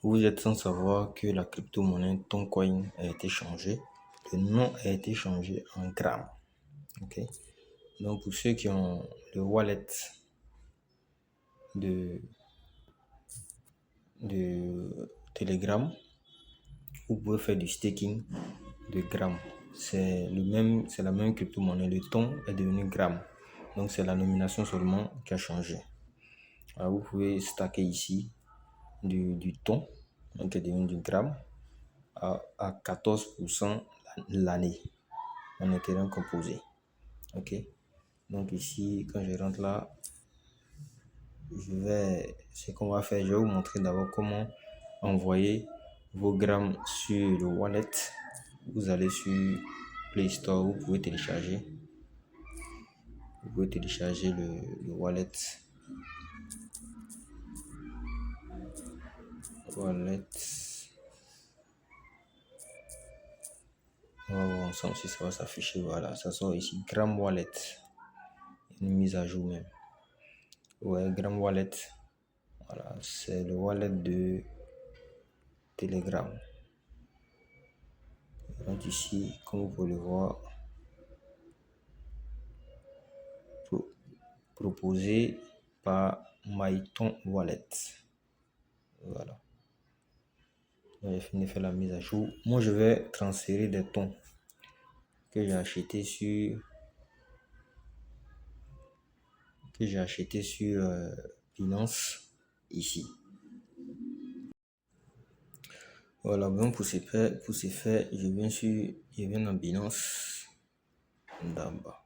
Vous êtes sans savoir que la crypto-monnaie Toncoin a été changée. Le nom a été changé en Gram. Ok. Donc, pour ceux qui ont le wallet de Telegram, vous pouvez faire du staking de Gram. C'est la même crypto-monnaie. Le ton est devenu Gram. Donc, c'est la nomination seulement qui a changé. Alors, vous pouvez stacker ici du ton, donc qui est devenu du Gram, à 14% l'année en Ethereum composé. Ok. Donc ici, quand je rentre là, ce qu'on va faire, je vais vous montrer d'abord comment envoyer vos grammes sur le wallet. Vous allez sur Play Store, vous pouvez télécharger le wallet. On va voir ensemble si ça va s'afficher. Voilà, ça sort ici, Gram Wallet. Une mise à jour même. Ouais, Gram Wallet. Voilà, c'est le wallet de Telegram. Donc ici, comme vous pouvez le voir, proposé par MyTon Wallet. Voilà. J'ai fini de faire la mise à jour. Moi, je vais transférer des tons que j'ai acheté sur Binance ici. Voilà, donc pour ce faire, je viens dans Binance d'abord.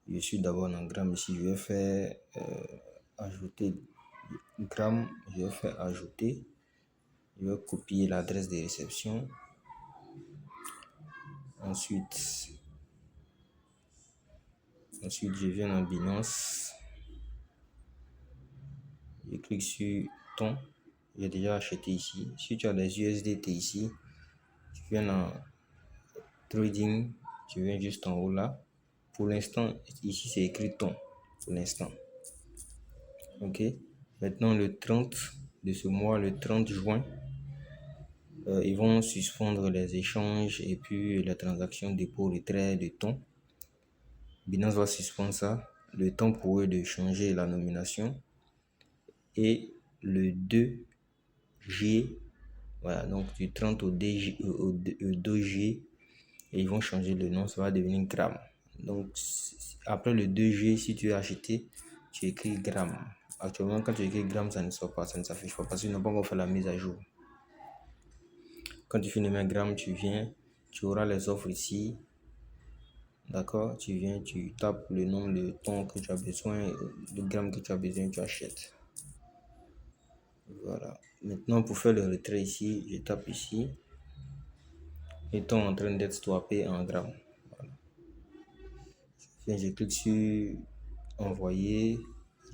Je suis d'abord dans Gram ici. Je vais faire ajouter Gram. Je vais faire ajouter. Je vais copier l'adresse de réception. Ensuite, je viens dans Binance. Je clique sur ton. J'ai déjà acheté ici. Si tu as des USDT ici, tu viens dans Trading. Tu viens juste en haut là. Pour l'instant, ici c'est écrit ton. Pour l'instant. Ok. Maintenant, le 30 de ce mois, le 30 juin, ils vont suspendre les échanges et puis les transactions dépôt-retrait de ton. Binance va suspendre ça. Le temps pour eux de changer la nomination. Et le 2 G, voilà, donc du 30 au 2 G, et ils vont changer le nom, ça va devenir Gram. Donc après le 2 G, si tu as acheté, tu écris Gram. Actuellement, quand tu écris Gram, ça ne sort pas, ça ne s'affiche pas parce qu'ils n'ont pas encore fait la mise à jour. Quand tu finis de mettre Gram, tu viens, tu auras les offres ici. D'accord, tu viens, tu tapes le nombre de tons que tu as besoin, de grammes que tu as besoin, tu achètes. Voilà. Maintenant, pour faire le retrait ici, je tape ici. Les tons en train d'être swappés en grammes. Voilà. Je clique sur envoyer,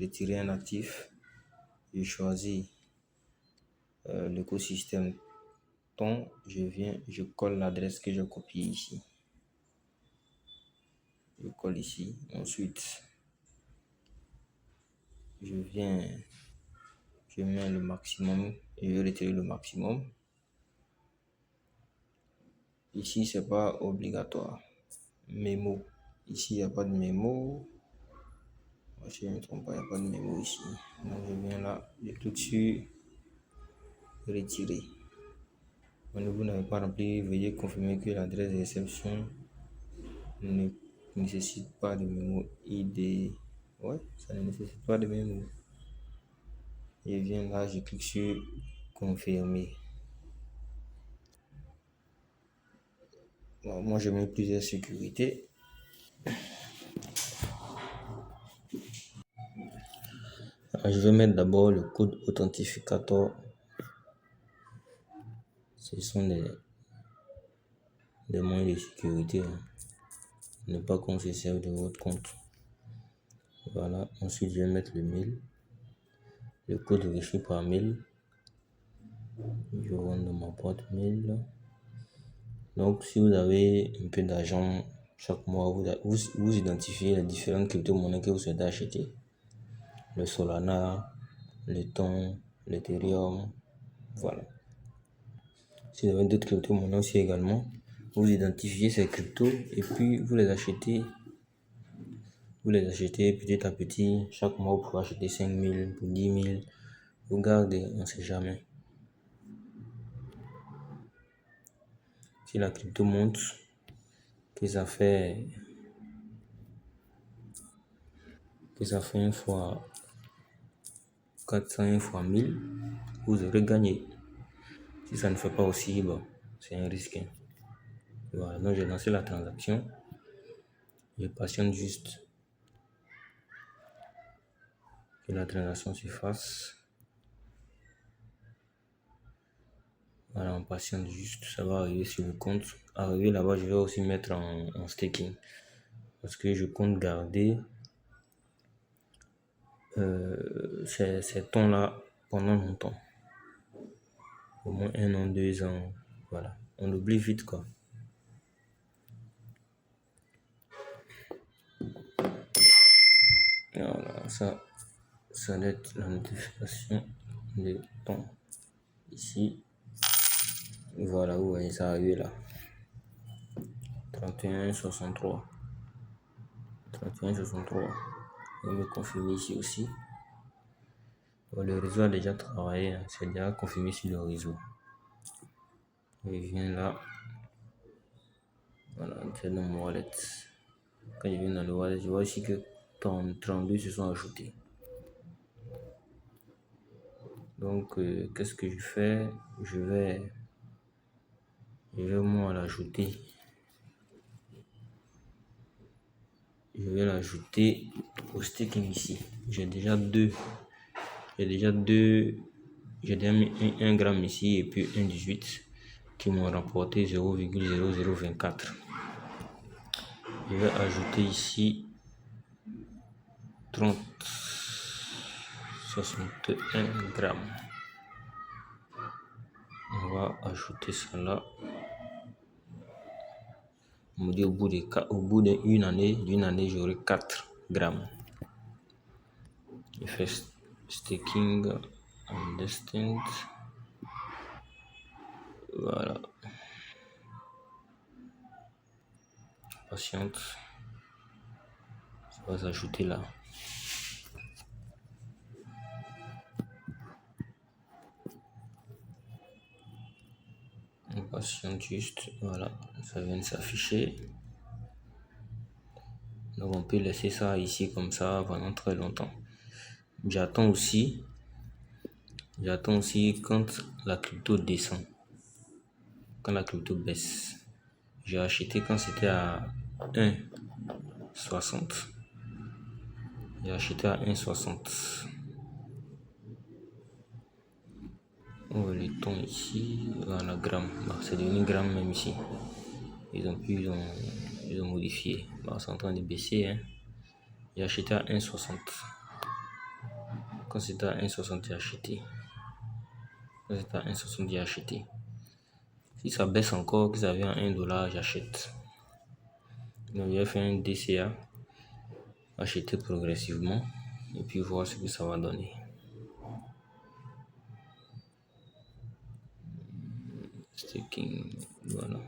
retirer un actif. Je choisis l'écosystème ton. Je colle l'adresse que j'ai copiée ici. Je colle ici. Ensuite, je mets le maximum et je retire le maximum. Ici, c'est pas obligatoire. Mémo. Ici, il n'y a pas de mémo. Si je ne me trompe pas, il n'y a pas de mémo ici. Donc, je viens là, je clique sur retirer. Quand vous n'avez pas rempli, veuillez confirmer que l'adresse de réception ne nécessite pas de mémo ID. Ouais, ça ne nécessite pas de mémo. Je viens là, je clique sur confirmer. Bon, moi, je mets plusieurs sécurités. Alors, je vais mettre d'abord le code authentificateur. Ce sont des moyens de sécurité. Ne pas qu'on se serve de votre compte. Voilà. Ensuite, je vais mettre le mail. Le code reçu par mail. Je rentre dans ma boîte mail. Donc, si vous avez un peu d'argent chaque mois, vous identifiez les différentes crypto-monnaies que vous souhaitez acheter. Le Solana, le Ton, l'Ethereum. Voilà. Si vous avez d'autres crypto-monnaies aussi également, vous identifiez ces cryptos et puis vous les achetez. Vous les achetez petit à petit. Chaque mois, vous pouvez acheter 5 000 pour 10 000. Vous gardez, on ne sait jamais. Si la crypto monte, que ça fait une fois 400, une fois 1000, vous aurez gagné. Si ça ne fait pas aussi, bon, c'est un risque. Voilà, donc j'ai lancé la transaction. Je patiente juste que la transaction se fasse. Voilà, on patiente juste, ça va arriver sur le compte. Arrivé là-bas, je vais aussi mettre en staking. Parce que je compte garder ces tons-là pendant longtemps. Au moins 1 an, 2 ans. Voilà, on oublie vite quoi. Voilà, ça doit être la notification des tons. Ici, voilà, vous voyez ça arrivé là. 31,63. 31,63. On va me confirmer ici aussi. Bon, le réseau a déjà travaillé, hein. C'est déjà confirmé sur le réseau. Je viens là. Voilà, c'est dans mon wallet. Quand je viens dans le wallet, je vois ici que 32 se sont ajoutés. Donc, qu'est-ce que je fais? Je vais moi l'ajouter. Je vais l'ajouter au staking ici. J'ai déjà mis 1 gramme ici et puis 1,18 qui m'ont rapporté 0,0024. Je vais ajouter ici 61 grammes. On va ajouter ça là. On me dit au bout d'une année, j'aurai 4 grammes. Je fais staking en destined. Voilà. Patiente. Ça va s'ajouter là. On patiente juste. Voilà. Ça vient de s'afficher. Donc on peut laisser ça ici comme ça pendant très longtemps. J'attends aussi quand la crypto descend. Quand la crypto baisse. J'ai acheté quand c'était à 1,60. J'ai acheté à 1,60. On voit les tons ici. Voilà, gramme. Bah, c'est devenu gramme même ici. Ils ont modifié. Bah, c'est en train de baisser. Hein. J'ai acheté à 1,60. Quand c'était à 1,60, j'ai acheté. Quand c'était à 1,60, j'ai acheté. Si ça baisse encore, que ça vient à 1 dollar, j'achète. Donc, j'ai fait un DCA. Acheter progressivement. Et puis voir ce que ça va donner. Staking. Voilà.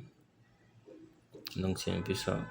Donc, c'est un peu ça.